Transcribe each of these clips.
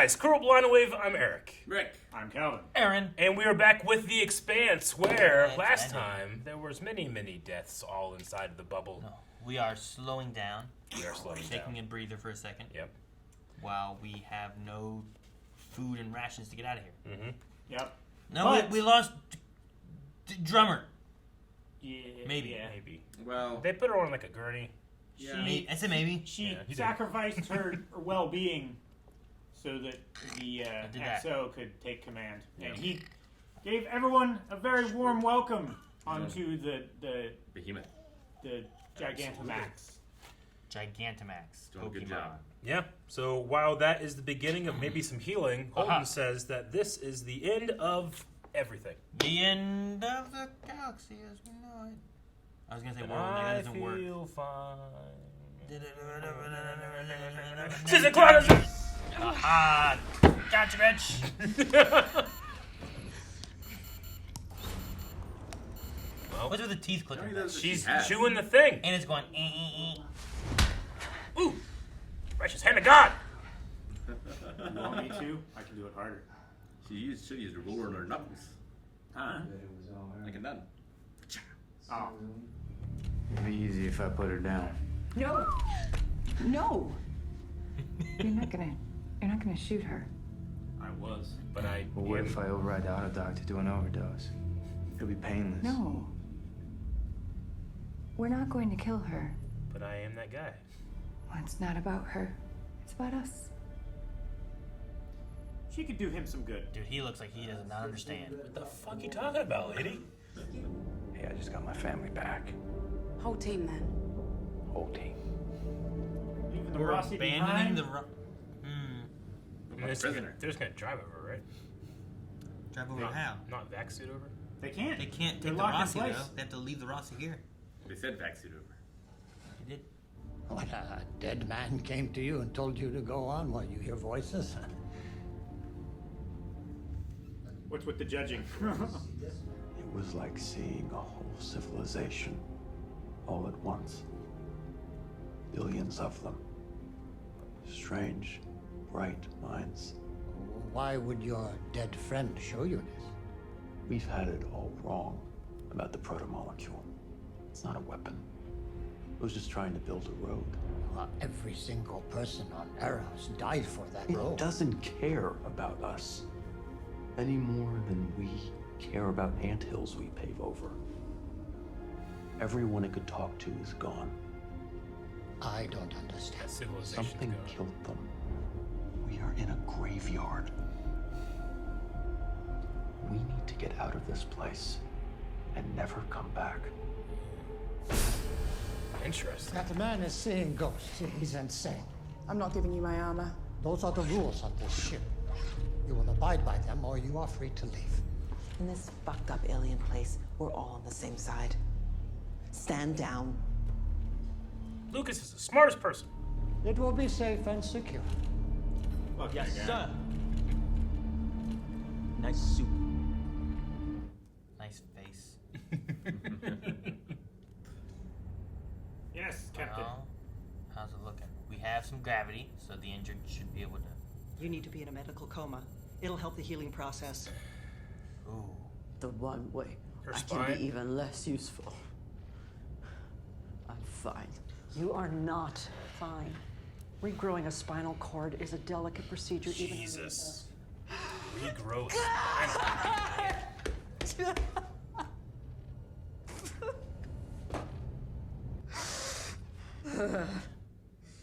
guys, Curl Blind Wave, I'm Eric. Rick. I'm Calvin. Aaron. And we are back with The Expanse, where It's last ending. time there was many, many deaths all inside of the bubble. No, we are slowing down. We are slowing Taking down. a breather for a second. Yep. While we have no food and rations to get out of here. Mm-hmm. Yep. No, But- we lost drummer. Yeah. Maybe. Yeah. Maybe. Well, They put her on like a gurney. yeah. I said maybe. She Yeah, he did. sacrificed her well-being so that the did that. XO could take command, Yeah. and he gave everyone a very warm welcome onto the Behemoth. Gigantamax. Gigantamax. Doing a good Pokemon. job. Yeah. So while that is the beginning of maybe some healing, Holden Aha. says that this is the end of everything. The end of the galaxy as we know it. I was gonna say And world, like, I that doesn't work. feel fine. Sister Claus! Aha! Gotcha, bitch! Well, What's with the teeth clicking? Tell me those that she's she has. chewing the thing. And it's going. Ooh! Precious hand of God! You want me to? I can do it harder. She should use a ruler on her knuckles. Huh? Like a nun. Oh. It'd be easy if I put her down. No. No. You're not gonna shoot her. I was. But I. Well, what if I override the auto doc to do an overdose? It'll be painless. No. We're not going to kill her. But I am that guy. Well, it's not about her. It's about us. She could do him some good. Dude, he looks like he does not understand. What the fuck you talking about, lady? Hey, I just got my family back. Whole team then. Whole team. Leaving the We're Rossi abandoning behind. the. They're just prisoner. gonna drive over, right? Drive over Not, how? not vac suit over? They can't. They can't They're take the locked in Rossi though. place. They have to leave the Rossi here. They said vaccine over. They did. What, a dead man came to you and told you to go on while you hear voices? What's with the judging? It was like seeing a whole civilization all at once. Billions of them. Strange, bright minds. Why would your dead friend show you this? We've had it all wrong about the protomolecule. It's not a weapon. It was just trying to build a road. Well, every single person on Eros died for that It road. doesn't care about us any more than we care about anthills we pave over. Everyone it could talk to is gone. I don't understand. Civilization's Something gone. killed them. We are in a graveyard. We need to get out of this place and never come back. Interesting. That man is seeing ghosts. He's insane. I'm not giving you my armor. Those are the rules on this ship. You will abide by them or you are free to leave. In this fucked up alien place, we're all on the same side. Stand down. Lucas is the smartest person. It will be safe and secure. Fuck Yes, that guy. sir. Nice suit. Nice face. Yes, Captain. Well, how's it looking? We have some gravity, so the injured should be able to. You need to be in a medical coma. It'll help the healing process. Ooh. The one way Her I spine. can be even less useful. I'm fine. You are not fine. Regrowing a spinal cord is a delicate procedure. Jesus. Regrowth.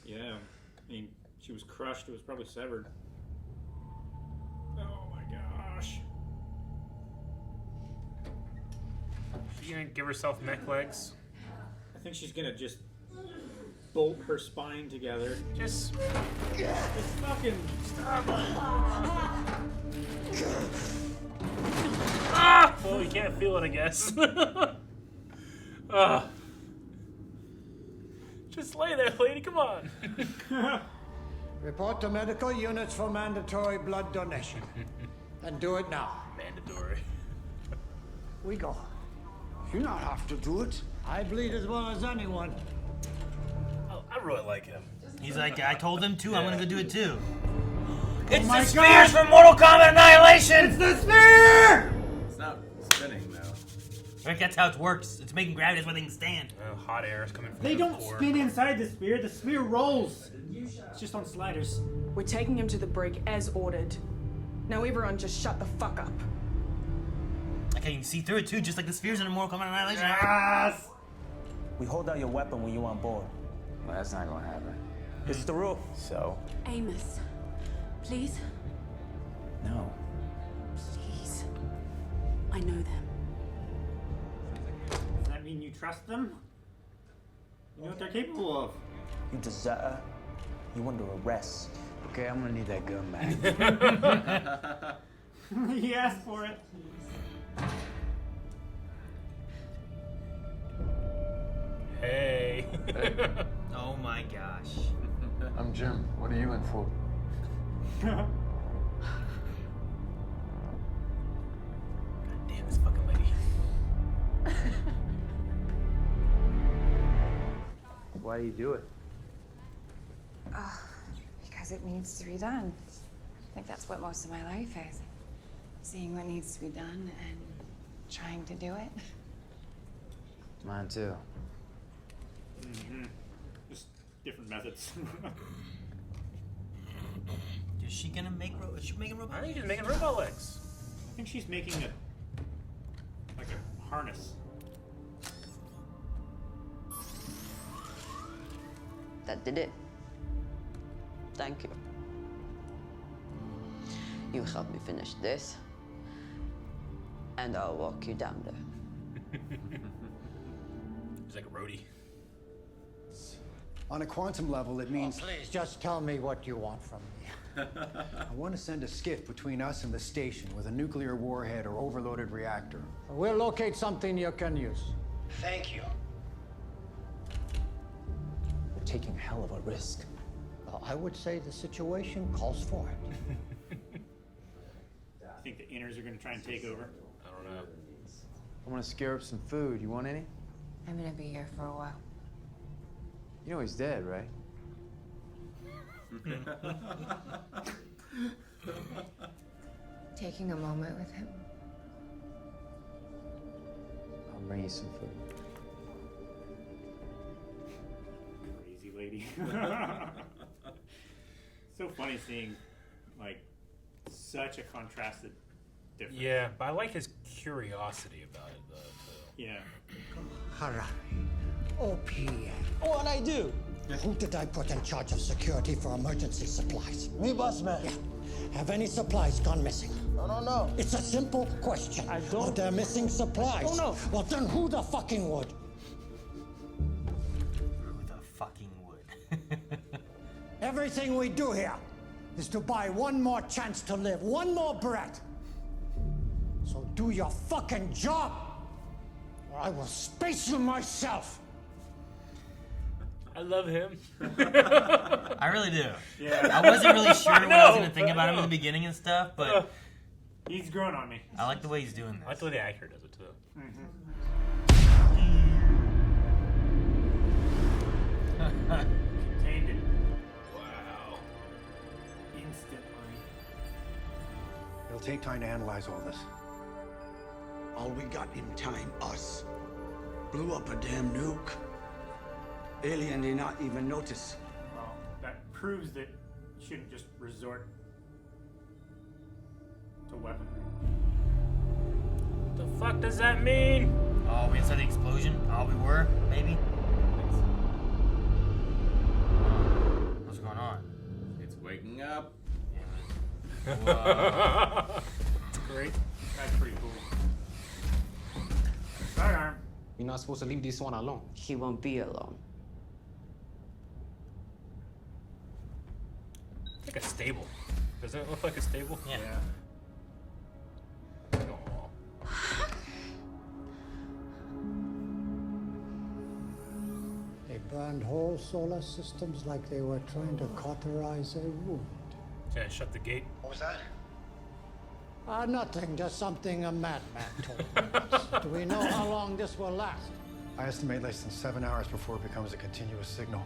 Yeah. I mean, she was crushed. It was probably severed. Oh my gosh. She gonna give herself mech legs? I think she's gonna just bolt her spine together. Just It's fucking ah! Well, you can't feel it, I guess. Ah. Just lay there, lady. Come on. Report to medical units for mandatory blood donation. And do it now. Mandatory. We go. You not have to do it. I bleed as well as anyone. Oh, I really like him. He's like, I told him to. I'm gonna go do it too. It's the spheres from Mortal Kombat Annihilation! It's the sphere! It's not spinning though. I think that's how it works. It's making gravity, that's why they can stand. Hot air is coming from They the don't core. spin inside the sphere. The sphere rolls. It's just on sliders. We're taking him to the brig as ordered. Now everyone just shut the fuck up. Like how you can see through it too, just like the spheres in Mortal Kombat Annihilation. Yes! We hold out your weapon when you on board. Well, that's not gonna happen. It's the rule. So? Amos, please? No. Please. I know them. Does that mean you trust them? You know what they're capable of. You deserter. You under arrest. Okay, I'm gonna need that gun back. He asked for it. Hey. Oh my gosh. I'm Jim. What are you in for? God damn this fucking lady. Why do you do it? Because it needs to be done. I think that's what most of my life is. Seeing what needs to be done and trying to do it. Mine too. Just different methods. Is she gonna make is she making I robot? think she's making robot legs. I think she's making a harness. That did it. Thank you. You help me finish this, and I'll walk you down there. She's like a roadie. On a quantum level, it means Please, just tell me what you want from me. I want to send a skiff between us and the station with a nuclear warhead or overloaded reactor. We'll locate something you can use. Thank you. We're taking a hell of a risk. Well, I would say the situation calls for it. I think the inners are going to try and take over. I don't know. I want to scare up some food. You want any? I'm gonna be here for a while. You know he's dead, right? Taking a moment with him. I'll bring you some food. Crazy lady. So funny seeing, like, such a contrasted difference. Yeah, but I like his curiosity about it, though. Yeah. Harari. OPM. What'd I do? Who did I put in charge of security for emergency supplies? Me, boss man. Yeah. Have any supplies gone missing? No. It's a simple question. I don't- Are there missing supplies? Oh, no. Well, then who the fucking would? Who the fucking would? Everything we do here is to buy one more chance to live, one more breath. So do your fucking job, or I will space you myself. I love him. I really do. Yeah. I wasn't really sure what I was gonna think I about him in know. the beginning and stuff, but He's growing on me. I like the way he's doing I like this. the way the actor does it, too. Contained it Wow. instantly. It'll take time to analyze all this. All we got in time, us. Blew up a damn nuke. Alien did not even notice. Well, that proves that you shouldn't just resort to weaponry. What the fuck does that mean? Oh, we inside the explosion? Oh, we were? Maybe? What's going on? It's waking up. Whoa. Great. That's pretty cool. Sidearm. You're not supposed to leave this one alone. He won't be alone. Like a stable. Doesn't it look like a stable? Yeah. Aw. They burned whole solar systems like they were trying to cauterize a wound. Yeah, shut the gate. What was that? Nothing, just something a madman told us. Do we know how long this will last? I estimate less than 7 hours before it becomes a continuous signal.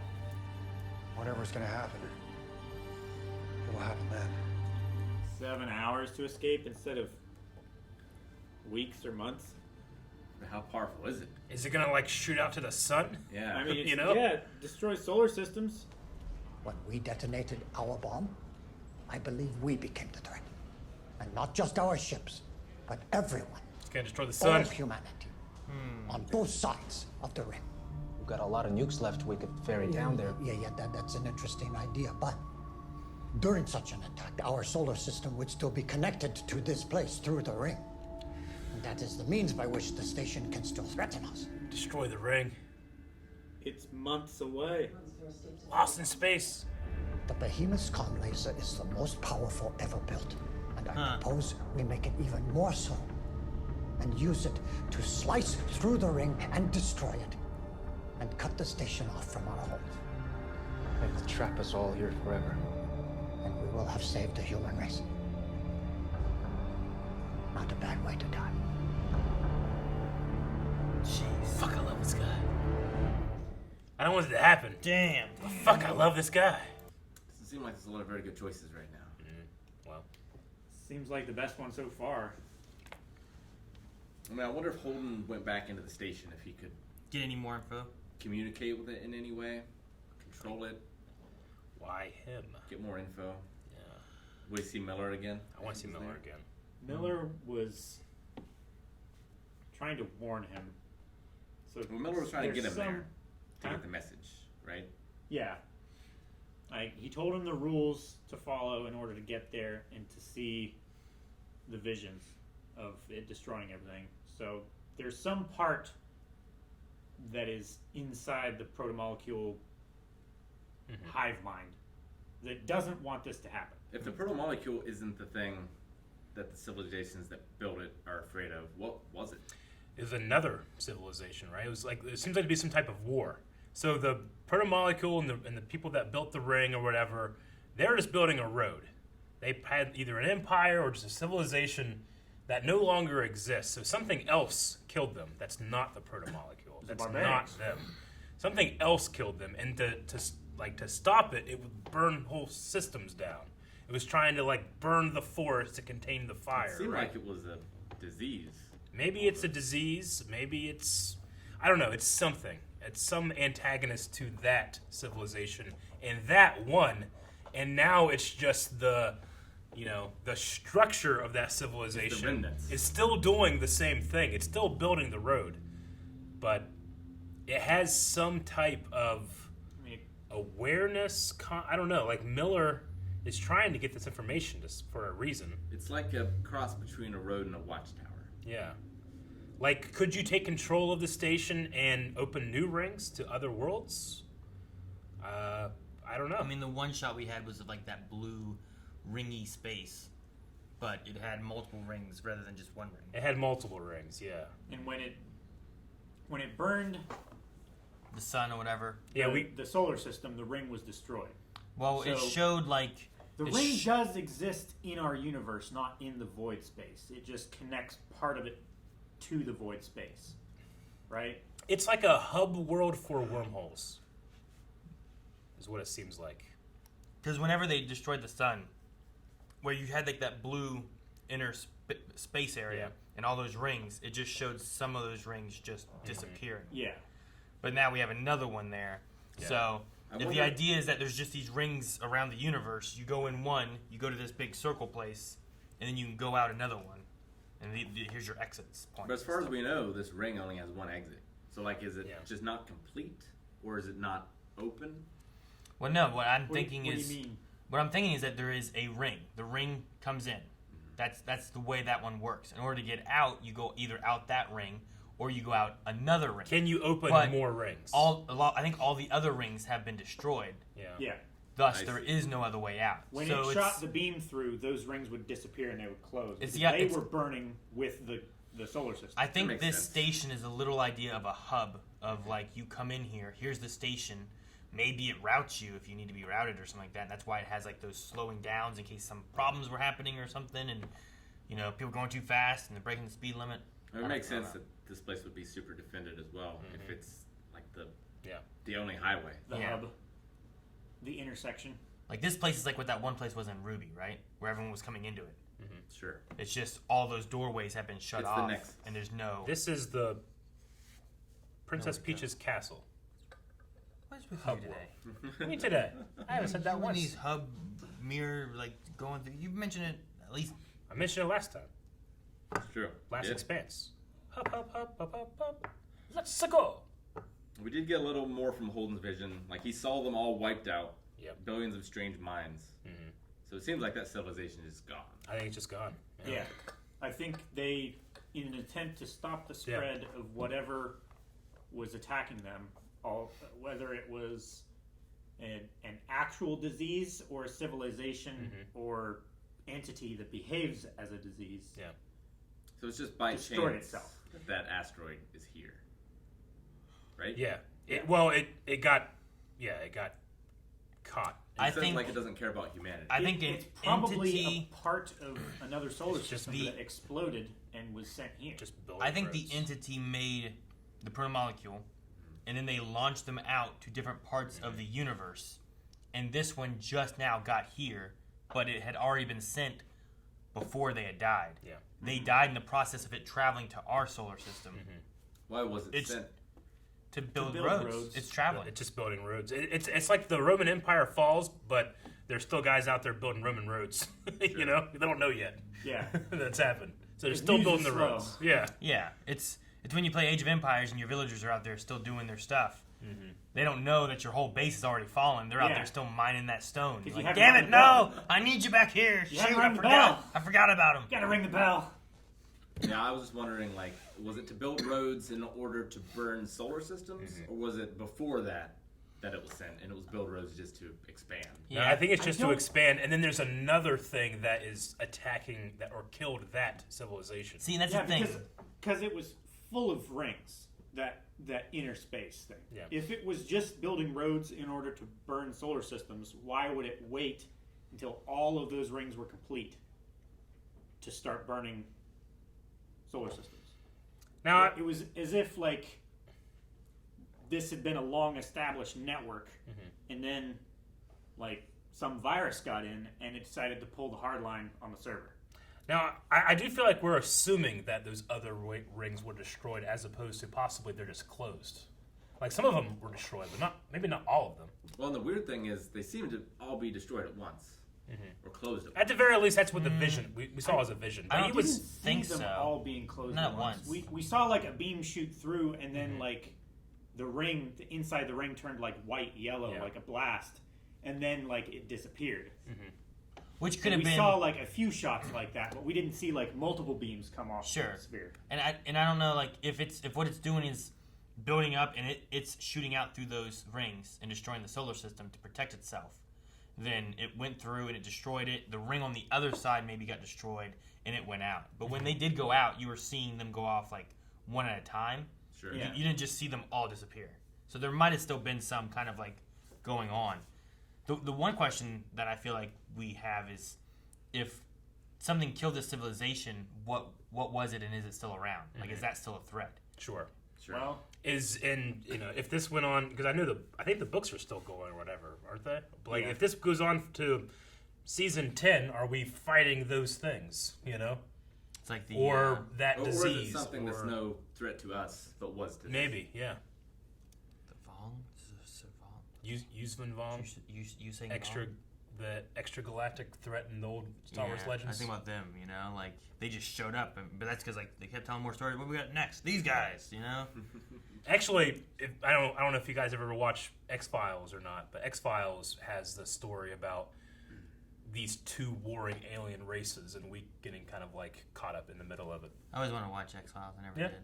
Whatever's gonna happen, it'll happen then. 7 hours to escape instead of weeks or months. How powerful is it? Is it gonna like shoot out to the sun? Yeah. I mean, it's, You know? yeah, it destroys solar systems. When we detonated our bomb, I believe we became the threat. And not just our ships, but everyone. It's gonna destroy the All sun. humanity. On both sides of the ring. We've got a lot of nukes left we could ferry down there. Yeah, that's an interesting idea, but during such an attack, our solar system would still be connected to this place through the ring. And that is the means by which the station can still threaten us. Destroy the ring. It's months away. Lost in space. The Behemoth's comm laser is the most powerful ever built, and I propose we make it even more so, and use it to slice through the ring and destroy it, and cut the station off from our homes. It will trap us all here forever. And we will have saved the human race. Not a bad way to die. Jeez. Fuck, I love this guy. I don't want it to happen. Damn. But fuck, I love this guy. Doesn't seem like there's a lot of very good choices right now. Well, Seems like the best one so far. I mean, I wonder if Holden went back into the station, if he could Get any more info? communicate with it in any way, control it, why him? get more info. Yeah. Will we see Miller again? I want to see Miller again. Miller was trying to warn him. So Well, Miller was trying to get him there's there to Huh? get the message, right? Yeah. He told him the rules to follow in order to get there and to see the visions of it destroying everything. So there's some part that is inside the protomolecule hive mind that doesn't want this to happen. If the protomolecule isn't the thing that the civilizations that built it are afraid of, what was it? It was another civilization, right? It was like, it seems like to be some type of war. So the protomolecule and the people that built the ring or whatever, they're just building a road. They had either an empire or just a civilization that no longer exists. So something else killed them. That's not the protomolecule. That's not barbarians. them. Something else killed them, and to stop it, it would burn whole systems down. It was trying to like burn the forest to contain the fire. It seemed right? like it was a disease. Maybe it's a disease. Maybe it's, I don't know. It's something. It's some antagonist to that civilization, and that won. And now it's just the structure of that civilization remnants. is still doing the same thing. It's still building the road, but it has some type of awareness. I don't know. Like Miller is trying to get this information just for a reason. It's like a cross between a road and a watchtower. Yeah. Like, could you take control of the station and open new rings to other worlds? I don't know. I mean, the one shot we had was of like that blue, ringy space, but it had multiple rings rather than just one ring. It had multiple rings, yeah. And when it burned The sun or whatever. Yeah, the solar system, the ring was destroyed. Well, it So- showed like The ring does exist in our universe, not in the void space. It just connects part of it to the void space, right? It's like a hub world for wormholes, is what it seems like. because whenever they destroyed the sun, where you had like that blue inner space area and all those rings, it just showed some of those rings just disappearing. Yeah. But now we have another one there. Yeah. So I if the wonder- idea is that there's just these rings around the universe, you go in one, you go to this big circle place, and then you can go out another one, and here's your exits point. But as far as we know, this ring only has one exit. So, like, is it Yeah. just not complete, or is it not open? Well, no. What I'm What thinking do you is mean? what I'm thinking is that there is a ring. The ring comes in. That's the way that one works. In order to get out, you go either out that ring or you go out another ring. Can you open But more rings? I think all the other rings have been destroyed. Yeah. Yeah. Thus, I there see. is no other way out. When so it it's, shot the beam through, those rings would disappear and they would close. It's- because yeah, they it's- were burning with the solar system. I think makes this sense. station is a little idea of a hub of like you come in here, here's the station. Maybe it routes you if you need to be routed or something like that. And that's why it has like those slowing downs in case some problems were happening or something, and people going too fast and they're breaking the speed limit. It makes sense that this place would be super defended as well if it's like the only highway. The Yeah. hub, the intersection. Like this place is like what that one place was in Ruby, right? Where everyone was coming into it. Sure. It's just all those doorways have been shut It's off, the next. and there's no. This is the Princess Peach's castle. What's with Hub you today? What do you mean today? I haven't said that You and once. These hub mirror like going through. You mentioned it at least. I mentioned it last time. It's true. Last Yeah. Expanse. Hub, hub, hub, hub, hub, hub. Let's go. We did get a little more from Holden's vision. Like he saw them all wiped out. Yep. Billions of strange minds. Mm-hmm. So it seems like that civilization is gone. I think it's just gone. Yeah. I think they, in an attempt to stop the spread of whatever was attacking them, whether it was an actual disease or a civilization or entity that behaves as a disease. Yeah. So it's just by destroyed chance itself. that asteroid is here, right? Yeah. It got caught. It sounds like it doesn't care about humanity. I think it's probably a part of another solar system that exploded and was sent here. I think the entity made the protomolecule, and then they launched them out to different parts of the universe. And this one just now got here, but it had already been sent before they had died. Yeah. They died in the process of it traveling to our solar system. Why was it sent? To build roads. It's traveling. It's just building roads. It's like the Roman Empire falls, but there's still guys out there building Roman roads. You know, they don't know yet. Yeah, that's happened. So they're still building the roads. Yeah, yeah. It's when you play Age of Empires and your villagers are out there still doing their stuff. They don't know that your whole base is already fallen. They're out there still mining that stone. Like, damn it, no! I need you back here. You Shoot, haven't rung the bell. I forgot about him. Gotta ring the bell. Yeah, I was just wondering, like, was it to build roads in order to burn solar systems, or was it before that it was sent and it was build roads just to expand? Yeah, I think it's just to expand, and then there's another thing that is attacking that or killed that civilization. See, that's the thing. Because it was full of rings, that inner space thing. Yeah. If it was just building roads in order to burn solar systems, why would it wait until all of those rings were complete to start burning solar systems? Now it was as if like this had been a long established network, and then like some virus got in and it decided to pull the hard line on the server. Now, I do feel like we're assuming that those other rings were destroyed, as opposed to possibly they're just closed. Like some of them were destroyed, but maybe not all of them. Well, and the weird thing is they seem to all be destroyed at once. Or closed at once. At the very least, that's what the vision we saw as a vision. I But didn't see them all being closed Not at once. We saw like a beam shoot through, and then like the ring, the inside the ring turned like white yellow, like a blast, and then like it disappeared. Which could And have been. We saw like a few shots like that, but we didn't see like multiple beams come off Sure. the sphere. And I don't know, like if what it's doing is building up and it's shooting out through those rings and destroying the solar system to protect itself. Then it went through and it destroyed it. The ring on the other side maybe got destroyed and it went out. But when they did go out, you were seeing them go off like one at a time. Sure. You didn't just see them all disappear. So there might have still been some kind of like going on. The one question that I feel like we have is if something killed this civilization, what was it and is it still around? Like is that still a threat? Sure. Well, if this went on, because I think the books are still going or whatever, aren't they? Like Yeah. if this goes on to season 10, are we fighting those things? You know, it's like that or disease, is it something that's or no threat to us, but was to them? maybe, yeah. The Vong? Yuzvan Vong, you saying the extragalactic threat in the old Star Wars Legends. I think about them, you know, like they just showed up, but that's because like they kept telling more stories. What we got next? These guys, you know. Actually, I don't know if you guys ever watch X-Files or not, but X-Files has the story about these two warring alien races, and we getting kind of like caught up in the middle of it. I always want to watch X-Files. I never Yeah. did.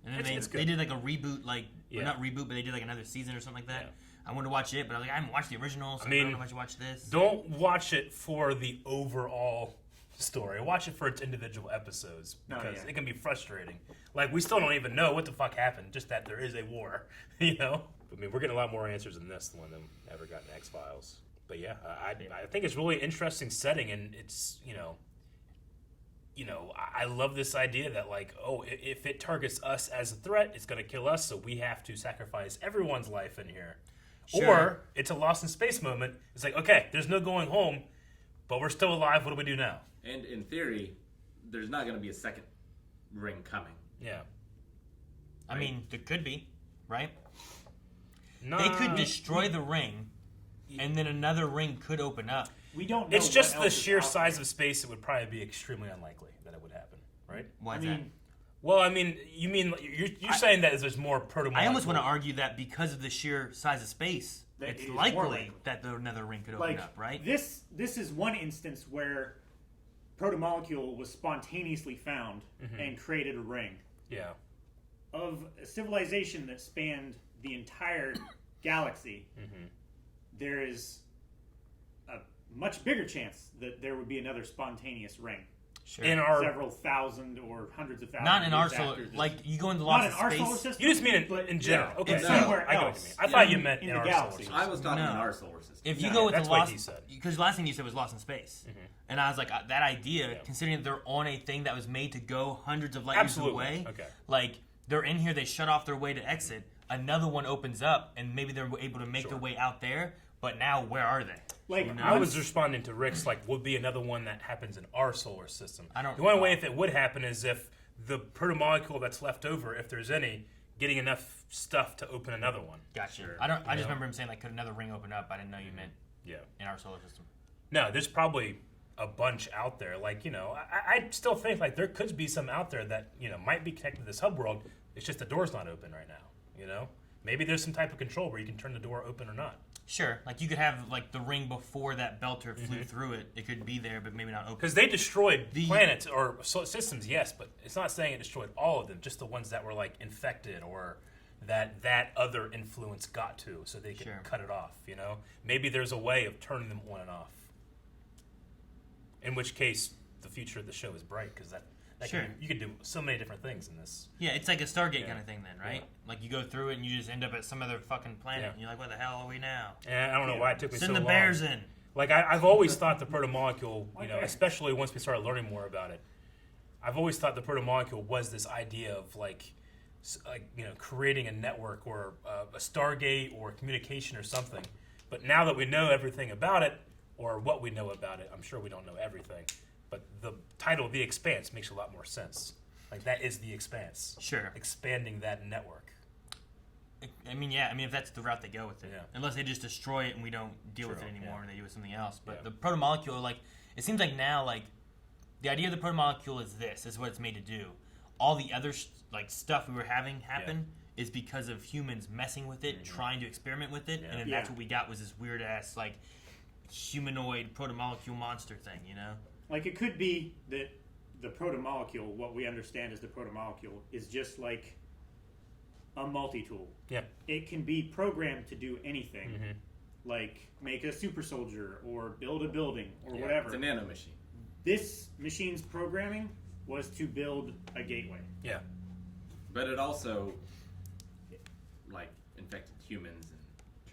And then It's they good. did like a reboot, like Yeah. or not reboot, but they did like another season or something like that. I wanted to watch it, but I was like, I haven't watched the original, so I don't know if I should watch this. Don't watch it for the overall story. Watch it for its individual episodes, because it can be frustrating. Like, we still don't even know what the fuck happened, just that there is a war, you know? I mean, we're getting a lot more answers in this one than we ever got in X-Files. But yeah, I think it's really interesting setting, and it's, I love this idea that, like, if it targets us as a threat, it's going to kill us, so we have to sacrifice everyone's life in here Sure. Or it's a Lost in Space moment. It's like, okay, there's no going home, but we're still alive. What do we do now? And in theory, there's not going to be a second ring coming. Yeah. I mean, there could be, right? No. They could destroy the ring, and then another ring could open up. We don't know. It's just what the else is sheer out size of space. It would probably be extremely unlikely that it would happen, right? Why is I that? mean, Well, I mean, you mean you're saying that there's more proto-molecule. I almost want to argue that because of the sheer size of space, That it's it is more likely likely. that another ring could open like up, right? this is one instance where protomolecule was spontaneously found and created a ring Yeah. of a civilization that spanned the entire galaxy. There is a much bigger chance that there would be another spontaneous ring. Sure. In our Several thousand or hundreds of thousands. Not in our years solar, after this. like you go into Not Lost in in our Space. solar system. You just mean but in general. yeah, Okay. it's No, somewhere I get what else. you mean. I thought you meant in in the our galaxy. solar system. I was talking No. in our solar system. If you No, go with that's the what Lost, he said. because last thing you said was Lost in Space, and I was like, that idea, considering that they're on a thing that was made to go hundreds of light years Absolutely. away, Okay. like they're in here, they shut off their way to exit, another one opens up, and maybe they're able to make their way out there. But now, where are they? Like I was responding to Rick's, like, would be another one that happens in our solar system. I don't- The only way if it would happen is if the protomolecule that's left over, if there's any, getting enough stuff to open another one. Gotcha. I just remember him saying like, could another ring open up? I didn't know you meant Yeah. in our solar system. No, there's probably a bunch out there. Like, I still think like there could be some out there that, might be connected to this hub world. It's just the door's not open right now, Maybe there's some type of control where you can turn the door open or not. Sure, like you could have like the ring before that belter flew through it. It could be there, but maybe not open. Because they destroyed planets or systems, yes, but it's not saying it destroyed all of them, just the ones that were like infected or that other influence got to, so they could cut it off, Maybe there's a way of turning them on and off. In which case, the future of the show is bright, because you could do so many different things in this. Yeah, it's like a Stargate kind of thing then, right? Like you go through it and you just end up at some other fucking planet. And you're like, where the hell are we now? And I don't know why it took me so long. Send the bears in. Like, I've always thought the protomolecule, especially once we started learning more about it, I've always thought the protomolecule was this idea of, creating a network or a Stargate or communication or something. But now that we know everything about it, or what we know about it, I'm sure we don't know everything, but the title, The Expanse, makes a lot more sense. Like, that is The Expanse. Sure. Expanding that network. I mean, if that's the route they go with it. Yeah. Unless they just destroy it and we don't deal with it anymore yeah. and they do it with something else. But the protomolecule, like, it seems like now, like, the idea of the protomolecule is this is what it's made to do. All the other, stuff we were having happen is because of humans messing with it, trying to experiment with it, and then that's what we got was this weird-ass, like, humanoid protomolecule monster thing, Like it could be that the protomolecule, what we understand as the protomolecule, is just like a multi-tool. Yeah. It can be programmed to do anything, like make a super soldier or build a building or whatever. It's a nano machine. This machine's programming was to build a gateway. Yeah. But it also, infected humans.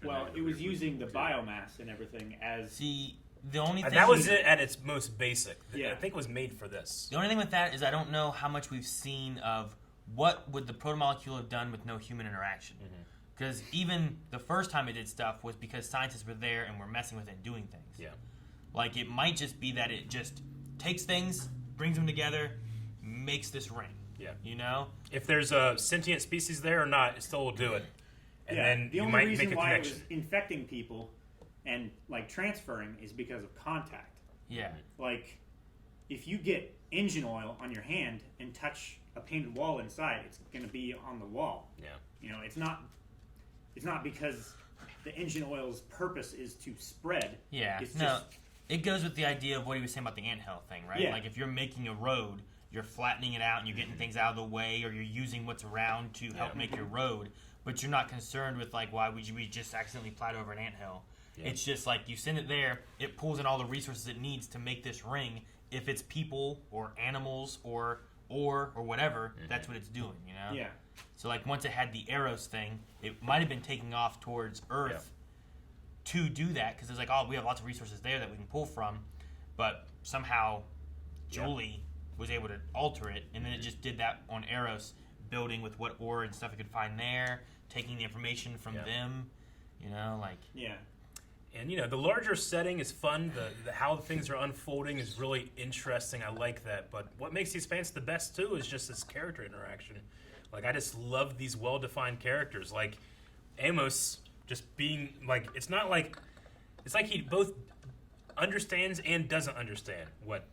Well, it was using the biomass and everything as... See, the only thing... That was it at its most basic. Yeah. I think it was made for this. The only thing with that is I don't know how much we've seen of what would the protomolecule have done with no human interaction. Because even the first time it did stuff was because scientists were there and were messing with it and doing things. Yeah. Like, it might just be that it just takes things, brings them together, makes this ring. Yeah. If there's a sentient species there or not, it still will do it. And then the you only might reason make a why connection. it was infecting people and transferring is because of contact. Yeah. Like, if you get engine oil on your hand and touch a painted wall inside, it's going to be on the wall. Yeah. It's not because the engine oil's purpose is to spread. Yeah. It's No, just, it goes with the idea of what he was saying about the anthill thing, right? Yeah. Like, if you're making a road, you're flattening it out and you're getting things out of the way, or you're using what's around to help make your road, but you're not concerned with, why would we just accidentally plat over an anthill? Yeah. It's just you send it there, it pulls in all the resources it needs to make this ring. If it's people or animals or whatever, that's what it's doing, Yeah. So, once it had the Eros thing, it might have been taking off towards Earth to do that, because it's we have lots of resources there that we can pull from, but somehow Jolie was able to alter it, and then it just did that on Eros, building with what ore and stuff it could find there, taking the information from them, You know, like Yeah. And the larger setting is fun. The how things are unfolding is really interesting. I like that. But what makes The Expanse the best too is just this character interaction. Like I just love these well-defined characters. Like Amos just being like it's like he both understands and doesn't understand what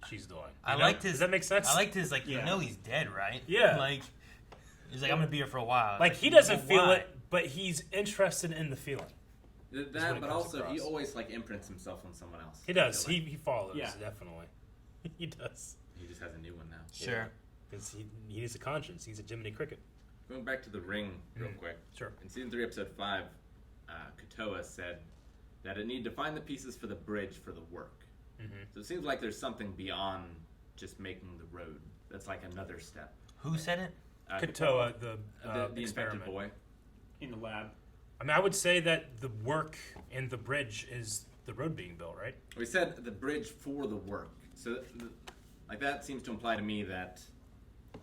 she's doing. Does that make sense? I liked his he's dead, right? Yeah. Like he's like I'm gonna be here for a while. Like he doesn't feel it, but he's interested in the feeling. That, but also he always like imprints himself on someone else. He does. He follows. Yeah. Definitely. He does. He just has a new one now. Sure. Because he needs a conscience. He's a Jiminy Cricket. Going back to the ring real quick. Sure. In season 3, episode 5, Kotoa said that it needed to find the pieces for the bridge for the work. So it seems like there's something beyond just making the road. That's like another step. Who said it? Kotoa, the infected experiment. boy. In the lab. I mean, I would say that the work and the bridge is the road being built, right? We said the bridge for the work. So, like that seems to imply to me that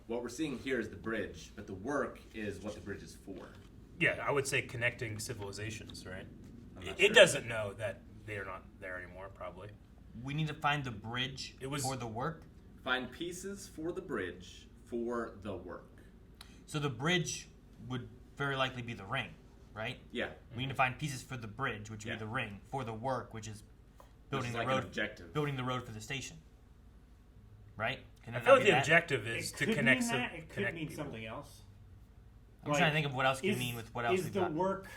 what we're seeing here is the bridge, but the work is what the bridge is for. Yeah, I would say connecting civilizations, right? not It sure. doesn't know that they are not there anymore, probably. We need to find the bridge for the work. Find pieces for the bridge for the work. So the bridge would very likely be the ring, right? Yeah. We need to find pieces for the bridge, which would be the ring, for the work, which is building the like an road. objective. Building the road for the station. Right? Can I it feel not like be the that? objective is It to could connect mean some, that. It could connect mean people. something else. I'm trying to think of what else it could mean with what else Is we the got. work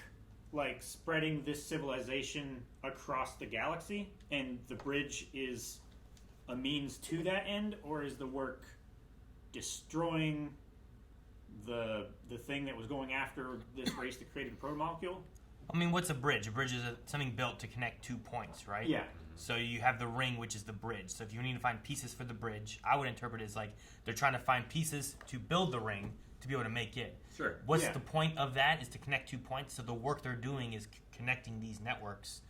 like spreading this civilization across the galaxy, and the bridge is a means to that end, or is the work destroying the thing that was going after this race that created the protomolecule? I mean, what's a bridge? A bridge is something built to connect 2 points, right? Yeah. So you have the ring, which is the bridge. So if you need to find pieces for the bridge, I would interpret it as like they're trying to find pieces to build the ring to be able to make it. Sure. What's Yeah. the point of that? Is to connect 2 points. So the work they're doing is connecting these networks.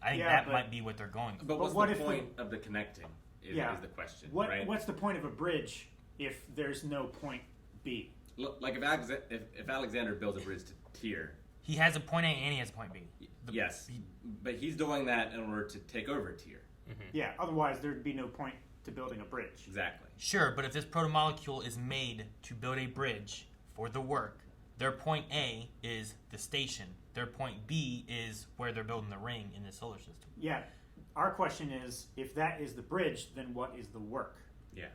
I think Yeah, that but- might be what they're going for. But what's what the if the- point of the connecting is the question, right? What's the point of a bridge if there's no point B? Look, like if Alexander builds a bridge to Tyr, He has a point A and he has a point B. yes, but he's doing that in order to take over Tyr. Yeah, otherwise there'd be no point to building a bridge. Exactly. Sure, but if this protomolecule is made to build a bridge for the work, their point A is the station. Their point B is where they're building the ring in the solar system. Yeah, our question is, if that is the bridge, then what is the work? Yeah.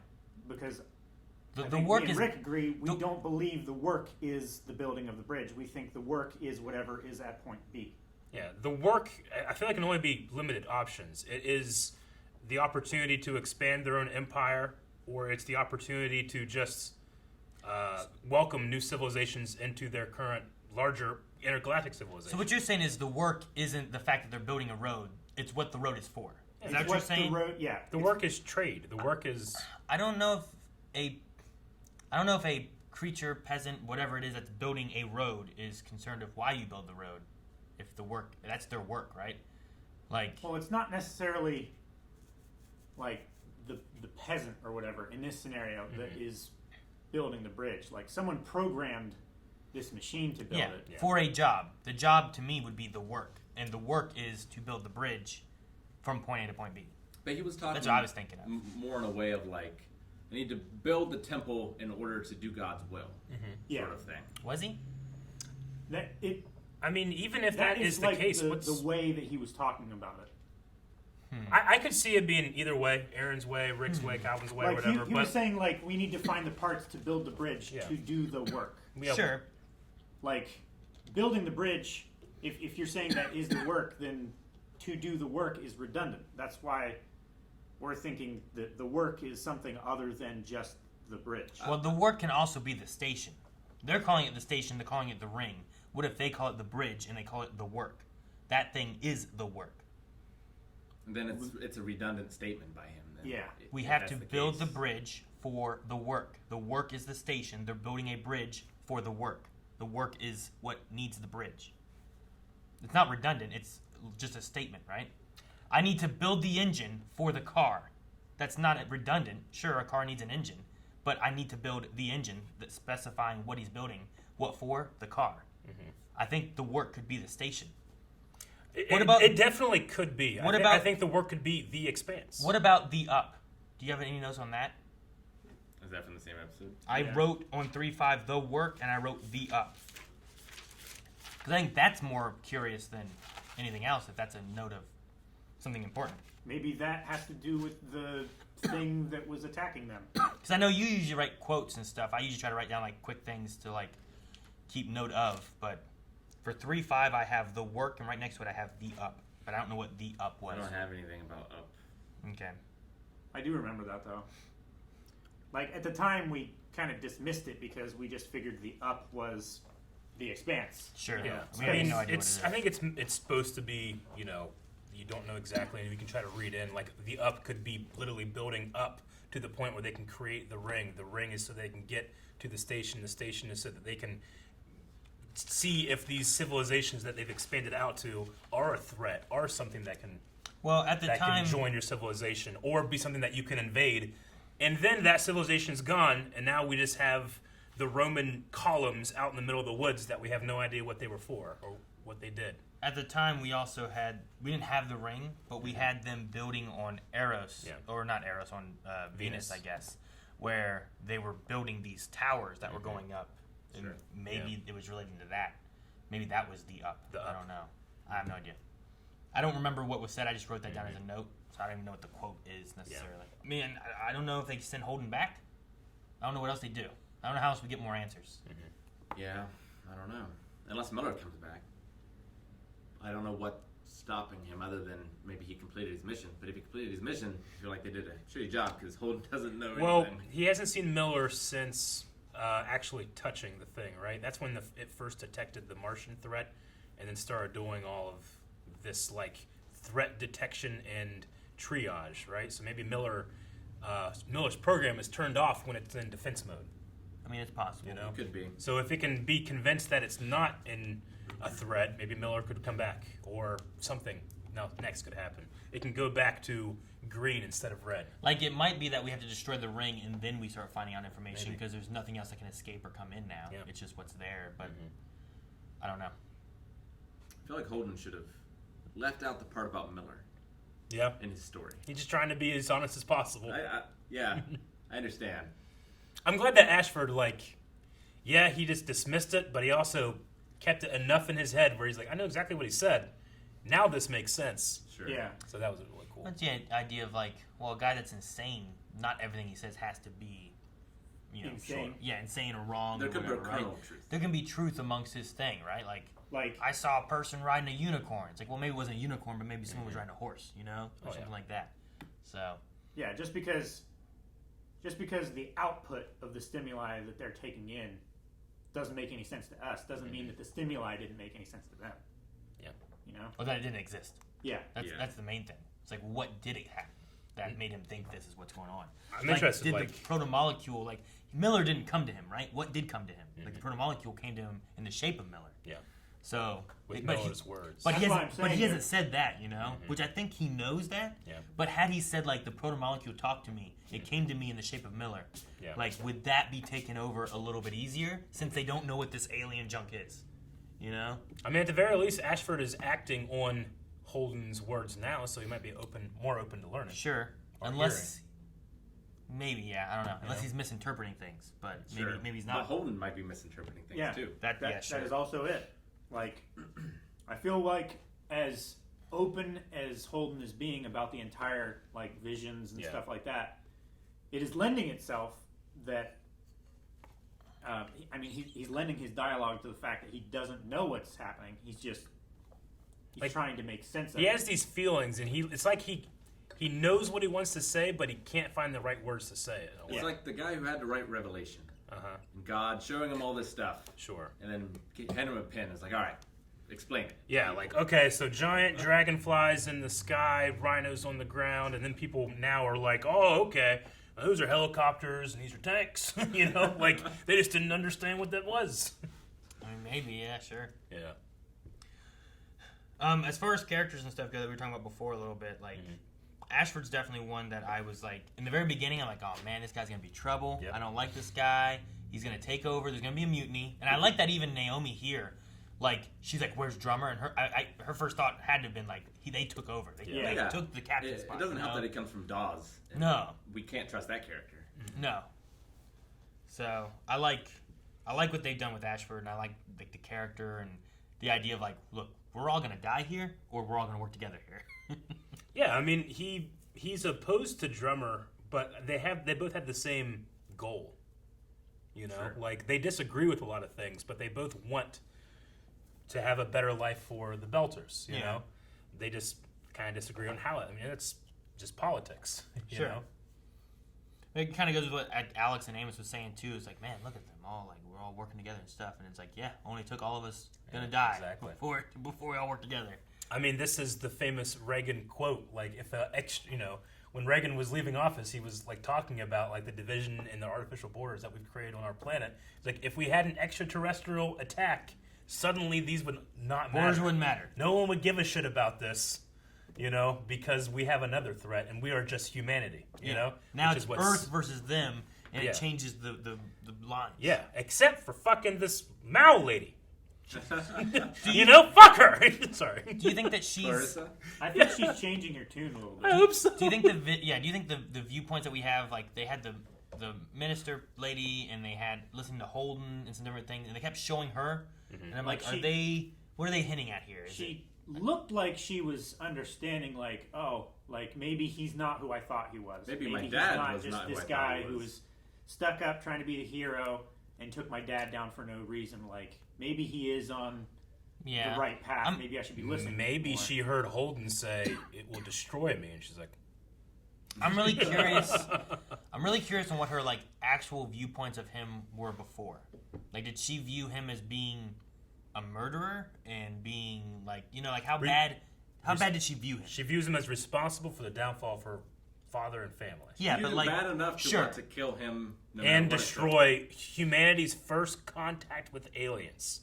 Because The I think work me and is Rick agree. We don't believe the work is the building of the bridge. We think the work is whatever is at point B. Yeah, the work, I feel like can only be limited options. It is the opportunity to expand their own empire, or it's the opportunity to just welcome new civilizations into their current larger intergalactic civilization. So what you're saying is the work isn't the fact that they're building a road; it's what the road is for. Is that It's what you're saying? The work is trade. The work is. I don't know if a creature, peasant, whatever it is that's building a road is concerned with why you build the road. If the work, that's their work, right? Like, Well, it's not necessarily like the peasant or whatever in this scenario that is building the bridge. Like someone programmed this machine to build yeah, it. for a job. The job to me would be the work, and the work is to build the bridge from point A to point B. But he was talking. That's what I was thinking of. More in a way of like, I need to build the temple in order to do God's will, sort of thing. Was he? That it. I mean, even if that is the like case, the way that he was talking about it. I could see it being either way: Aaron's way, Rick's way, Calvin's way, Like whatever. he was saying, like we need to find the parts to build the bridge Yeah. to do the work. Yeah. Sure. Like building the bridge. If you're saying that is the work, then to do the work is redundant. That's why we're thinking that the work is something other than just the bridge. Well, the work can also be the station. They're calling it the station. They're calling it the ring. What if they call it the bridge and they call it the work? That thing is the work. And then it's a redundant statement by him. Then, Yeah. We if have that's to the build case. the bridge for the work. The work is the station. They're building a bridge for the work. The work is what needs the bridge. It's not redundant. It's just a statement, right? I need to build the engine for the car. That's not redundant. Sure, a car needs an engine, but I need to build the engine that's specifying what he's building. What for? The car. I think the work could be the station. It definitely could be. What I think the work could be the Expanse. What about the Up? Do you have any notes on that? Is that from the same episode? I wrote on 3.5 the work, and I wrote the Up. Because I think that's more curious than anything else, if that's a note of something important. Maybe that has to do with the thing that was attacking them. Because I know you usually write quotes and stuff. I usually try to write down like quick things to like keep note of. But for 3.5, I have the work, and right next to it I have the Up. But I don't know what the Up was. I don't have anything about Up. Okay. I do remember that though. Like at the time, we kind of dismissed it because we just figured the Up was the Expanse. Sure. Yeah. We have no idea I think it's supposed to be, you know, you don't know exactly, and you can try to read in. Like the Up could be literally building up to the point where they can create the ring. The ring is so they can get to the station. The station is so that they can see if these civilizations that they've expanded out to are a threat, are something that can at the time can join your civilization, or be something that you can invade. And then that civilization's gone, and now we just have the Roman columns out in the middle of the woods that we have no idea what they were for or what they did. At the time, we didn't have the ring, but we had them building on Eros, or not Eros, on Venus, I guess, where they were building these towers that were going up. And maybe it was relating to that. Maybe that was the Up. I don't know. I have no idea. I don't remember what was said. I just wrote that down as a note, so I don't even know what the quote is necessarily. I mean, I don't know if they send Holden back. I don't know what else they do. I don't know how else we get more answers. Yeah, I don't know. Unless Miller comes back. I don't know what's stopping him other than maybe he completed his mission. But if he completed his mission, I feel like they did a shitty job because Holden doesn't know Well, anything. he hasn't seen Miller since actually touching the thing, right? That's when it first detected the Martian threat and then started doing all of this, like, threat detection and triage, right? So maybe Miller's program is turned off when it's in defense mode. I mean, it's possible. You know? It could be. So if it can be convinced that it's not in a threat, maybe Miller could come back, or something next could happen. It can go back to green instead of red. Like, it might be that we have to destroy the ring and then we start finding out information because there's nothing else that can escape or come in now. Yeah. It's just what's there, but I don't know. I feel like Holden should have left out the part about Miller. Yeah. In his story. He's just trying to be as honest as possible. Yeah, I understand. I'm glad that Ashford, he just dismissed it, but he also kept it enough in his head where he's like, I know exactly what he said. Now this makes sense. Sure. Yeah. So that was really cool. That's the idea of, like, well, a guy that's insane, not everything he says has to be, you know, Insane. insane or wrong. There or could be whatever, a kernel right? of truth. There can be truth amongst his thing, right? Like, Like, I saw a person riding a unicorn. It's like, well, maybe it wasn't a unicorn, but maybe someone was riding a horse, you know, or something like that. So, yeah, just because the output of the stimuli that they're taking in doesn't make any sense to us doesn't mean that the stimuli didn't make any sense to them. Yeah. You know? or that it didn't exist. Yeah. That's the main thing. It's like, what did it have that made him think this is what's going on? I'm interested, Did the protomolecule, like, Miller didn't come to him, right? What did come to him? Like, the protomolecule came to him in the shape of Miller. Yeah. So, With but Miller's words. But he That's what hasn't, I'm saying hasn't said that, you know? Which I think he knows that. Yeah. But had he said, like, the protomolecule talked to me, it came to me in the shape of Miller. Yeah. Like, would that be taken over a little bit easier since they don't know what this alien junk is? You know? I mean, at the very least, Ashford is acting on Holden's words now, so he might be more open to learning. Sure. Or Unless, maybe, yeah, I don't know. Unless Yeah. he's misinterpreting things, but Sure. maybe he's But not. Holden might be misinterpreting things Yeah. too. That That is also it. Like, I feel like as open as Holden is being about the entire, like, visions and stuff like that, it is lending itself that, he's lending his dialogue to the fact that he doesn't know what's happening. He's trying to make sense of it. He has these feelings, and it's like he knows what he wants to say, but he can't find the right words to say it. It's like the guy who had to write Revelation. Uh-huh. And God showing him all this stuff. Sure. And then hand him a pen. It's like, all right, explain it. Yeah, like, okay, so giant dragonflies in the sky, rhinos on the ground, and then people now are like, oh, okay, those are helicopters and these are tanks. You know, like, they just didn't understand what that was. I mean, maybe, yeah, sure. Yeah. As far as characters and stuff go that we were talking about before a little bit, like, Ashford's definitely one that I was like, in the very beginning, I'm like, oh man, this guy's gonna be trouble. Yep. I don't like this guy. He's gonna take over. There's gonna be a mutiny. And I like that even Naomi here like she's like, "Where's Drummer?" And her first thought had to have been like, they took over. They took the captain's spot. It doesn't you help know? that it comes from Dawes. and No. we can't trust that character. No. So I like what they've done with Ashford, and I like the character and the idea of like, look, we're all gonna die here, or we're all gonna work together here. Yeah, I mean he's opposed to Drummer, but they both have the same goal. You know, like they disagree with a lot of things, but they both want to have a better life for the Belters. You know, they just kind of disagree on how. I mean, it's just politics. You know? It kind of goes with what Alex and Amos was saying too. It's like, man, look at them all. Like we're all working together and stuff. And it's like, yeah, only took all of us gonna die before we all work together. I mean, this is the famous Reagan quote. Like, if when Reagan was leaving office, he was like talking about like the division and the artificial borders that we've created on our planet. It's like if we had an extraterrestrial attack, suddenly these would not matter. Borders wouldn't matter. No one would give a shit about this, you know, because we have another threat and we are just humanity. You know, now it's Earth versus them, and it changes the lines. Yeah, except for fucking this Mao lady. You know, fuck her. Sorry. Do you think that she's? I think she's changing her tune a little bit. I hope so. Do you think Do you think the viewpoints that we have, like they had the minister lady, and they had listening to Holden and some different things, and they kept showing her, and I'm like, what are they hinting at here? She looked like she was understanding, like, oh, like maybe he's not who I thought he was. Maybe my he's dad not was just not who this I thought guy he who was. was stuck up trying to be the hero and took my dad down for no reason. Like maybe he is on the right path. Maybe I should be listening. Maybe more. she heard Holden say it will destroy me, and she's like, I'm really curious. I'm really curious on what her like actual viewpoints of him were before. Like, did she view him as being a murderer and being like, you know, like how bad did she view him? She views him as responsible for the downfall of her father and family. Yeah, but like bad enough to want to kill him and destroy humanity's first contact with aliens,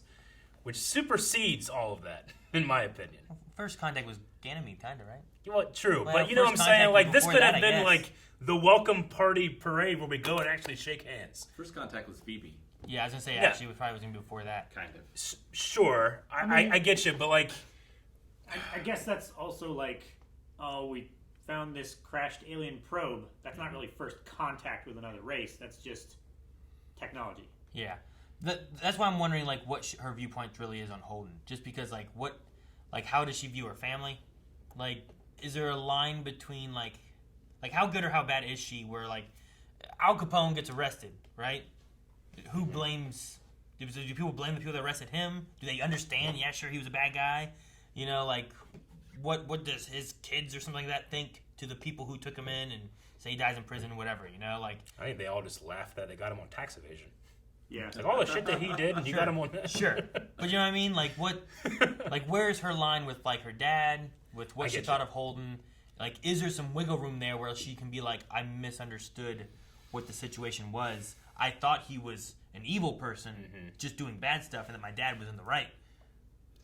which supersedes all of that, in my opinion. First contact was Ganymede, kind of, right? Well, true, Well, but you know what I'm first saying? contact Like, was this before could that, have I been guess. like the welcome party parade where we go and actually shake hands. First contact was Phoebe. Yeah, I was gonna say actually it probably was gonna be before that. Kind of. Sure, I get you, but like, I guess that's also like, oh, we found this crashed alien probe. That's not really first contact with another race. That's just technology. Yeah, that's why I'm wondering like what her viewpoint really is on Holden. Just because like how does she view her family? Like, is there a line between like how good or how bad is she? Where like Al Capone gets arrested, right? Who blames? Do people blame the people that arrested him? Do they understand? Yeah, sure, he was a bad guy. You know, like what does his kids or something like that think to the people who took him in and say he dies in prison, whatever? You know, like I think they all just laughed that they got him on tax evasion. Yeah, like all the shit that he did, and you got him on that. Sure, but you know what I mean? Like what? Like where's her line with like her dad? With what she thought of Holden? Like, is there some wiggle room there where she can be like, I misunderstood what the situation was. I thought he was an evil person, just doing bad stuff, and that my dad was in the right.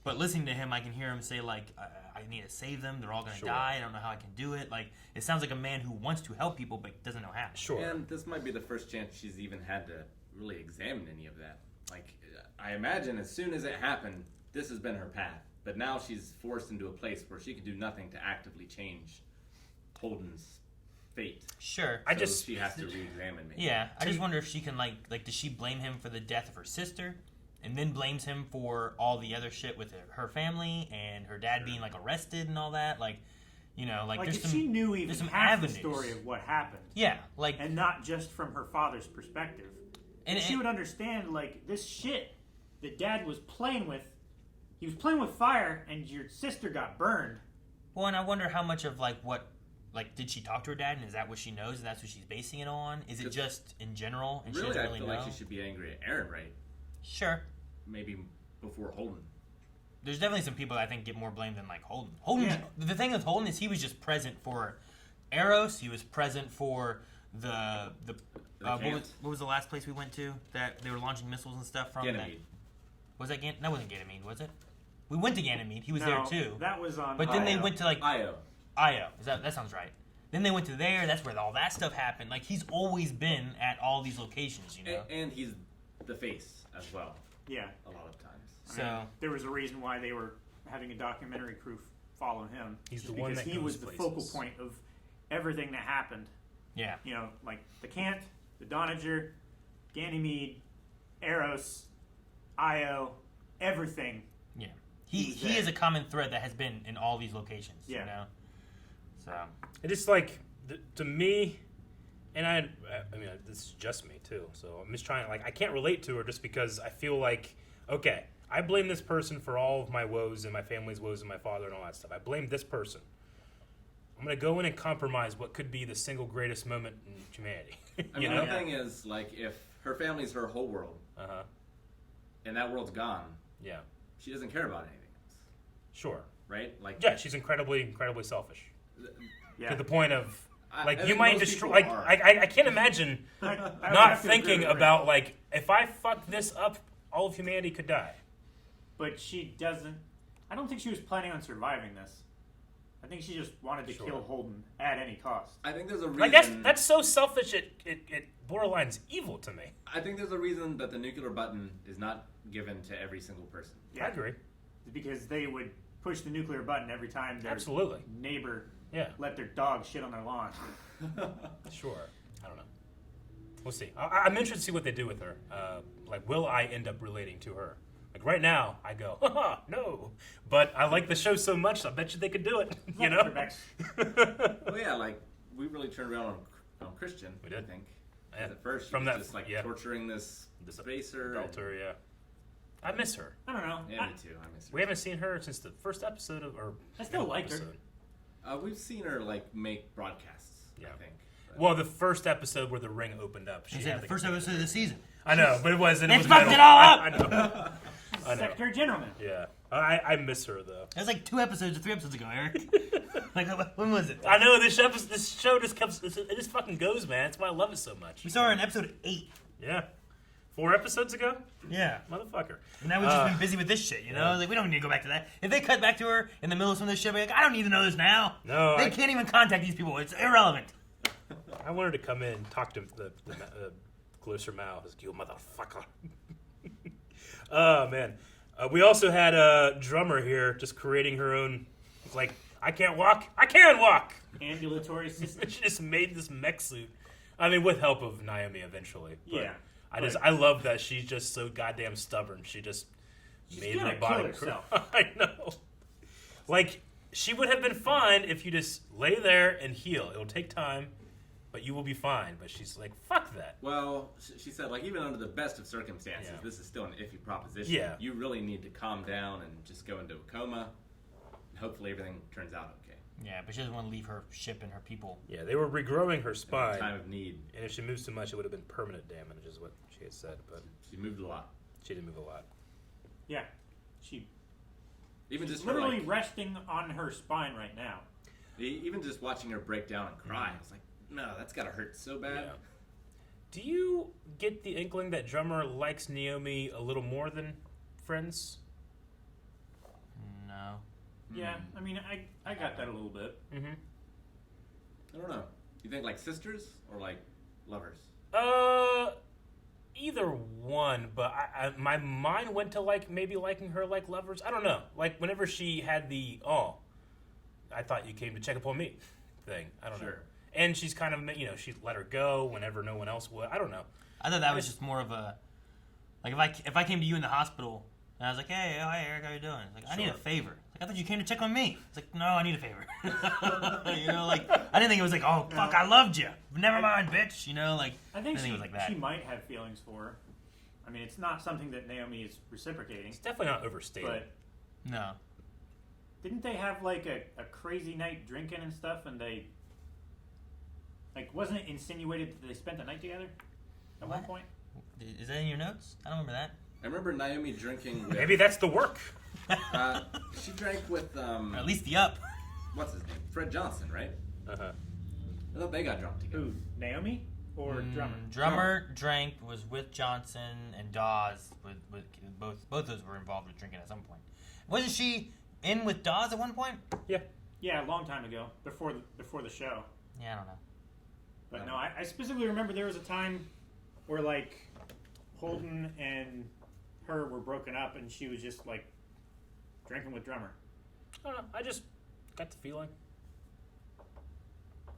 But listening to him, I can hear him say, like, I need to save them. They're all going to die. I don't know how I can do it. Like, it sounds like a man who wants to help people but doesn't know how. Sure. And this might be the first chance she's even had to really examine any of that. Like, I imagine as soon as it happened, this has been her path. But now she's forced into a place where she can do nothing to actively change Holden's fate. Sure. So she has to re-examine maybe. Yeah, I just wonder if she can, like, does she blame him for the death of her sister? And then blames him for all the other shit with her family and her dad being, like, arrested and all that? Like, you know, like there's if some, she knew even there's some half avenues. the story of what happened. Yeah, like... And not just from her father's perspective. And she would understand, like, this shit that dad was playing with, he was playing with fire and your sister got burned. Well, and I wonder how much of, like, what... Like, did she talk to her dad, and is that what she knows, and that's what she's basing it on? Is it just in general, and Really, she doesn't I really feel know? like she should be angry at Aaron, right? Sure. Maybe before Holden. There's definitely some people that I think get more blame than, like, Holden. Holden, the thing with Holden is he was just present for Eros. He was present for what was the last place we went to that they were launching missiles and stuff from? Ganymede. Was that That wasn't Ganymede, was it? We went to Ganymede. He was No, there too. that was on But then they Io. went to like Io. That sounds right. Then they went to there. That's where all that stuff happened. Like he's always been at all these locations, you know. And he's the face as well. Yeah. A lot of times. I mean, there was a reason why they were having a documentary crew follow him. He's just the one because that he goes was the places. focal point of everything that happened. Yeah. You know, like the Cant, the Doniger, Ganymede, Eros, Io, everything. Yeah. He is a common thread that has been in all these locations. Yeah. You know? So. It just like to me, and I mean this is just me too. So I'm just trying I can't relate to her just because I feel like okay, I blame this person for all of my woes and my family's woes and my father and all that stuff. I blame this person. I'm gonna go in and compromise what could be the single greatest moment in humanity. I mean, the thing is, like, if her family's her whole world, and that world's gone, she doesn't care about anything else. Sure. Right? Like, yeah, she's incredibly selfish. Yeah. To the point of like I you think might most destroy. people Like are. I can't imagine I would not have to agree thinking with Rick. about like if I fuck this up, all of humanity could die. But she doesn't. I don't think she was planning on surviving this. I think she just wanted to kill Holden at any cost. I think there's a reason. Like that's so selfish. It borderlines evil to me. I think there's a reason that the nuclear button is not given to every single person. Yeah. I agree. Because they would push the nuclear button every time their Absolutely. neighbor let their dog shit on their lawn. Sure. I don't know. We'll see. I'm interested to see what they do with her. Like, will I end up relating to her? Like, right now, I go, haha, no. But I like the show so much, I bet you they could do it. You know? Well, yeah, like, we really turned around on Christian, We did. I think. Yeah. At first, From she was that- just, like, yeah. torturing this spacer. Adulterer, yeah. I miss her. I don't know. Yeah, me too. I miss her. We haven't seen her since the first episode of, or I still middle liked her. episode. We've seen her, like, make broadcasts, I think. Well, the first episode where the ring opened up, she Is had it the first episode of the season? I know, but it wasn't. They It was fucked middle. it all up! I know. I know. Secretary Generalman. Yeah, I miss her though. It was like 2 episodes or 3 episodes ago, Eric. Like, when was it? I know this show just kept. It just fucking goes, man. That's why I love it so much. We saw her in episode 8. Yeah, 4 episodes ago. Yeah, motherfucker. And now we've just been busy with this shit, you know? Yeah. Like, we don't need to go back to that. If they cut back to her in the middle of some of this shit, be like, I don't need to know this now. No, They can't even contact these people. It's irrelevant. I wanted to come in and talk to the closer mouth. You motherfucker. Oh man. We also had a drummer here just creating her own. It's like, I can't walk. I can walk. Ambulatory system. She just made this mech suit. I mean, with help of Naomi eventually. But Yeah, I love that she's just so goddamn stubborn. She just made gonna her body. kill herself. I know. Like, she would have been fine if you just lay there and heal. It'll take time, but you will be fine. But she's like, fuck that. Well, she said, like, even under the best of circumstances, this is still an iffy proposition. Yeah. You really need to calm down and just go into a coma. Hopefully everything turns out okay. Yeah, but she doesn't want to leave her ship and her people. Yeah, they were regrowing her spine. Time of need. And if she moves too much, it would have been permanent damage, is what she had said. But she moved a lot. She did move a lot. Yeah, she. Even she's just for, literally like- resting on her spine right now. Even just watching her break down and cry, I was like, no, that's gotta hurt so bad. Yeah. Do you get the inkling that drummer likes Naomi a little more than friends? No. Yeah, I mean, I got that a little bit. Mm-hmm. I don't know. You think like sisters or like lovers? Either one, but my mind went to like maybe liking her like lovers. I don't know. Like whenever she had the I thought you came to check upon me thing. I don't know. And she's kind of she let her go whenever no one else would. I don't know. I thought that was just more of a like if I came to you in the hospital and I was like, hey, hi Eric, how you doing? It's like, I need a favor. It's like, I thought you came to check on me. It's like, no, I need a favor. You know, like I didn't think it was like, oh fuck, I loved you. Never mind, bitch. You know, like I think it was like that. she might have feelings for her. I mean, it's not something that Naomi is reciprocating. It's definitely not overstated. But no. Didn't they have like a crazy night drinking and stuff, and they wasn't it insinuated that they spent the night together at one point? Is that in your notes? I don't remember that. I remember Naomi drinking with... Maybe that's the work. She drank with... Or at least the up. What's his name? Fred Johnson, right? Uh-huh. I thought they got drunk together. Who? Naomi? Or Drummer? Drummer drank, was with Johnson, and Dawes with both those were involved with drinking at some point. Wasn't she in with Dawes at one point? Yeah. Yeah, a long time ago, before the show. Yeah, I don't know. But no, I specifically remember there was a time where like Holden and her were broken up and she was just like drinking with Drummer. I don't know. I just got the feeling.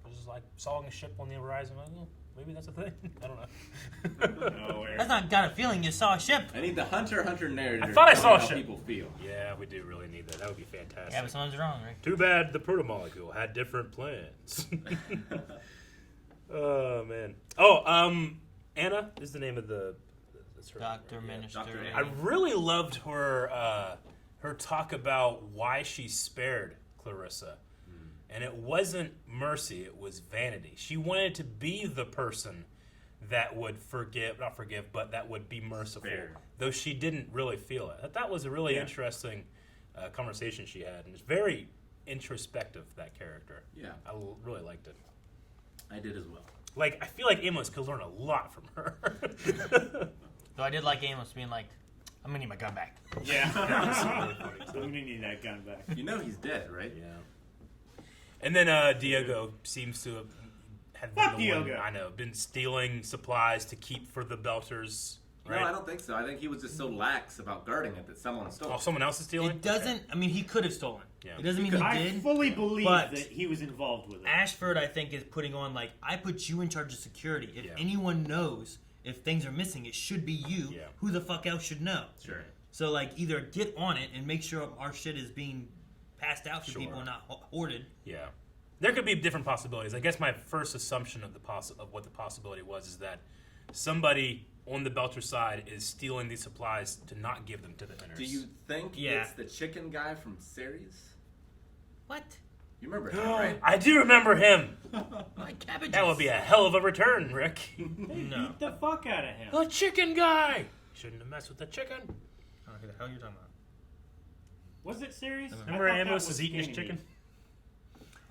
It was just like sawing a ship on the horizon. Like, oh, maybe that's a thing. I don't know. That's not got a feeling. You saw a ship. I need the Hunter narrator. I thought I saw a how ship. people feel. Yeah, we do really need that. That would be fantastic. Yeah, but something's wrong, right? Too bad the protomolecule had different plans. Oh man. Oh, Anna is the name of the. That's her Dr. Minister. Dr. I really loved her her talk about why she spared Clarissa. And it wasn't mercy, it was vanity. She wanted to be the person that would not forgive, but that would be merciful. Fair. Though she didn't really feel it. That was a really interesting conversation she had. And it's very introspective, that character. Yeah. I really liked it. I did as well. Like, I feel like Amos could learn a lot from her. Though I did like Amos being like, I'm going to need my gun back. Yeah. Really funny, I'm going to need that gun back. You know he's dead, right? Yeah. And then Diego seems to have been the one, I know, been stealing supplies to keep for the Belters. Right? No, I don't think so. I think he was just so lax about guarding it that someone stole it. Oh, someone else is stealing? It doesn't, I mean, he could have stolen. Yeah. It doesn't mean he I did. fully believe but that he was involved with it. Ashford, I think, is putting on, like, I put you in charge of security. If Yeah. anyone knows if things are missing, it should be you. Yeah. Who the fuck else should know? Sure. So, like, either get on it and make sure our shit is being passed out to Sure. people and not hoarded. Yeah. There could be different possibilities. I guess my first assumption of of what the possibility was is that somebody on the Belter side is stealing these supplies to not give them to the Inners. Do you think Yeah. it's the chicken guy from Ceres? What? You remember him, right? I do remember him. My cabbages. That would be a hell of a return, Rick. No. Beat the fuck out of him. The chicken guy. Shouldn't have messed with the chicken. I don't know who the hell you're talking about. Was it serious? Remember Amos was eating his chicken?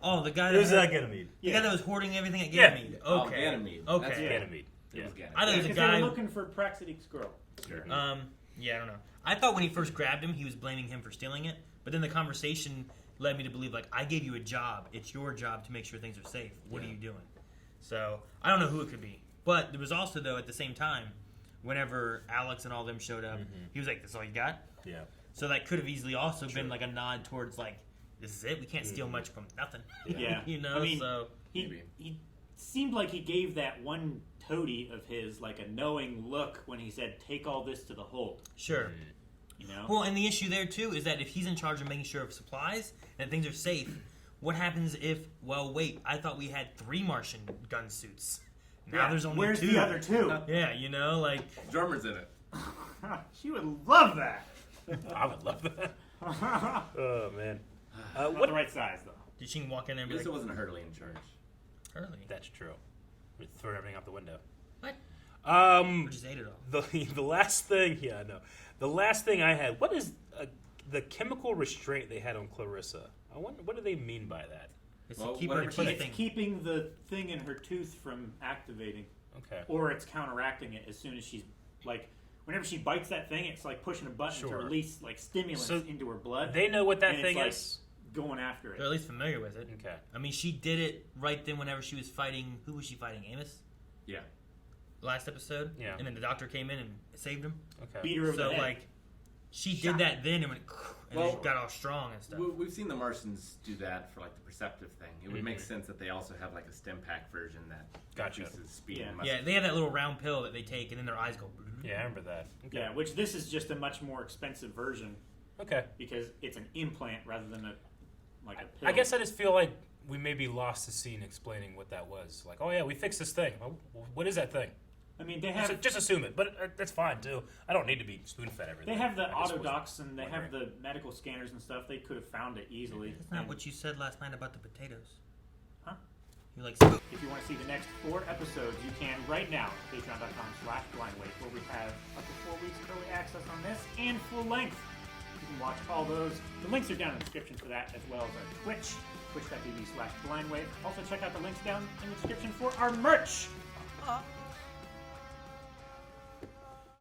Oh, the guy It was that Ganymede. The guy that was hoarding everything at Yeah. Ganymede. Oh, Okay. Ganymede. Okay. That's Yeah. Ganymede. It was Ganymede. I thought it was a Because guy. they were looking for Praxite's girl. Sure. Yeah, I don't know. I thought when he first grabbed him, he was blaming him for stealing it. But then the conversation led me to believe, like, I gave you a job. It's your job to make sure things are safe. What are you doing? So I don't know who it could be. But there was also, though, at the same time, whenever Alex and all them showed up, he was like, "That's all you got?" Yeah. So that could have easily also been like a nod towards like, "This is it. We can't steal much from nothing." Yeah. You know. I mean, so he seemed like he gave that one toady of his like a knowing look when he said, "Take all this to the hold." sure. You know. Well, and the issue there too is that if he's in charge of making sure of supplies and things are safe, what happens if? Well, wait. I thought we had 3 Martian gun suits. Now Yeah, there's only where's 2. the other 2? Yeah, you know, like Drummer's in it. She would love that. I would love that. Oh, man. Not the right size though. did she walk in there At and be least it like, wasn't Hurley in charge. "Hurley"? That's true. We throw everything out the window. What? Or just ate it all. The last thing, yeah, no. The last thing I had, what is the chemical restraint they had on Clarissa? I wonder, what do they mean by that? It's Well, to keep her whatever teeth. It's keeping the thing in her tooth from activating, Okay. or it's counteracting it as soon as she's like. Whenever she bites that thing, it's like pushing a button to Sure. release like stimulants So into her blood. They know what that and it's, thing like, is? going after They're at it. least familiar with it. Okay. I mean, she did it right then whenever she was fighting. Who was she fighting? Amos. Yeah. Last episode. Yeah. And then the doctor came in and saved him. Okay. Beat her over So the head. like, she did that then and went, and Well, then got all strong and stuff. We've seen the Martians do that for like the perceptive thing. It would make sense that they also have like a stim pack version that Gotcha. increases speed. Yeah. And muscle. Yeah, they have that little round pill that they take, and then their eyes go. Yeah, I remember that. Okay. Yeah, which this is just a much more expensive version Okay. because it's an implant rather than a like a pill. I guess I just feel like we maybe lost the scene explaining what that was. Like, oh yeah, we fixed this thing. Well, what is that thing? I mean, they have Just assume it, but that's fine too. I don't need to be spoon-fed everything. they have the I just was autodocs and they have wondering. the medical scanners and stuff. They could have found it easily. That's not And what you said last night about the potatoes. Huh? You're like, If you want to see the next 4 episodes, you can right now. Patreon.com/blindwave, where we have up to 4 weeks early access on this and full length. You can watch all those. The links are down in the description for that, as well as our Twitch, twitch.tv/blindwave. Also check out the links down in the description for our merch.